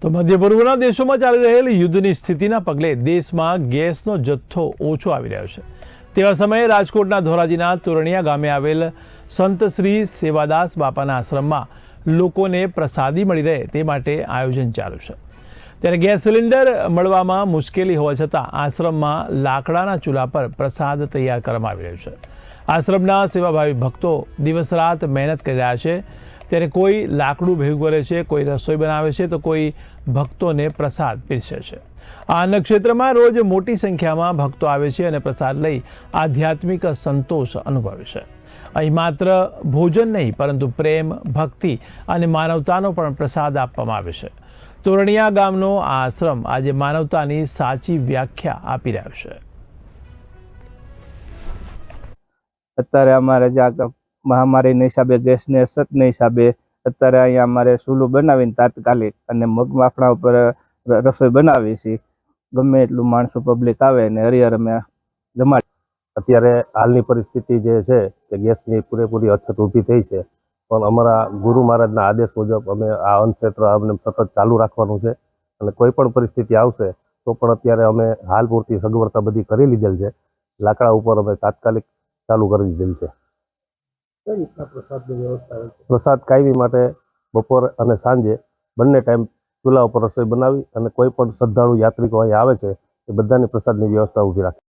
તો મધ્ય પૂર્વના દેશોમાં ચાલી રહેલી યુદ્ધની સ્થિતિના પગલે દેશમાં ગેસનો જથ્થો ઓછો આવી રહ્યો છે। તેવા સમયે રાજકોટના ધોરાજીના તોરણિયા ગામે આવેલ સંત શ્રી સેવાદાસ બાપાના આશ્રમમાં લોકોને પ્રસાદી મળી રહે તે માટે આયોજન ચાલુ છે। ત્યારે ગેસ સિલિન્ડર મળવામાં મુશ્કેલી હોવા છતાં આશ્રમમાં લાકડાના ચૂલા પર પ્રસાદ તૈયાર કરવામાં આવી રહ્યો છે। આશ્રમના સેવાભાવી ભક્તો દિવસ રાત મહેનત કરી રહ્યા છે। ત્યારે કોઈ લાકડું ભેગું કરે છે, કોઈ રસોઈ બનાવે છે, તો કોઈ ભક્તોને પ્રસાદ પીરસે છે। આ અન્નક્ષેત્રમાં રોજ મોટી સંખ્યામાં ભક્તો આવે છે અને પ્રસાદ લઈ આધ્યાત્મિક સંતોષ અનુભવે છે। અહીં માત્ર ભોજન નહીં પરંતુ પ્રેમ, ભક્તિ અને માનવતાનો પણ પ્રસાદ આપવામાં આવે છે। તોરણિયા ગામનો આ આશ્રમ આજે માનવતાની સાચી વ્યાખ્યા આપી રહ્યો છે। અત્યારે અમારે જ્યાં મહામારીના હિસાબે ગેસની અછતના હિસાબે અત્યારે અહીંયા અમારે ચૂલું બનાવીને તાત્કાલિક અને મગ માખણા ઉપર રસોઈ બનાવીએ છીએ। ગમે એટલું માણસો પબ્લિક આવે ને હરિહર અમે જમાડી। અત્યારે હાલની પરિસ્થિતિ જે છે કે ગેસની પૂરેપૂરી અછત ઊભી થઈ છે, પણ અમારા ગુરુ મહારાજના આદેશ મુજબ અમે આ અન્નક્ષેત્ર અમને સતત ચાલુ રાખવાનું છે અને કોઈ પણ પરિસ્થિતિ આવશે તો પણ અત્યારે અમે હાલ પૂરતી સગવડતા બધી કરી લીધેલ છે। લાકડા ઉપર અમે તાત્કાલિક ચાલુ કરી દીધેલ છે। પ્રસાદ કાયમી માટે બપોર અને સાંજે બંને ટાઈમ ચૂલા ઉપર રસોઈ બનાવી અને કોઈ પણ શ્રદ્ધાળુ યાત્રિકો અહીં આવે છે એ બધાની પ્રસાદની વ્યવસ્થા ઊભી રાખી।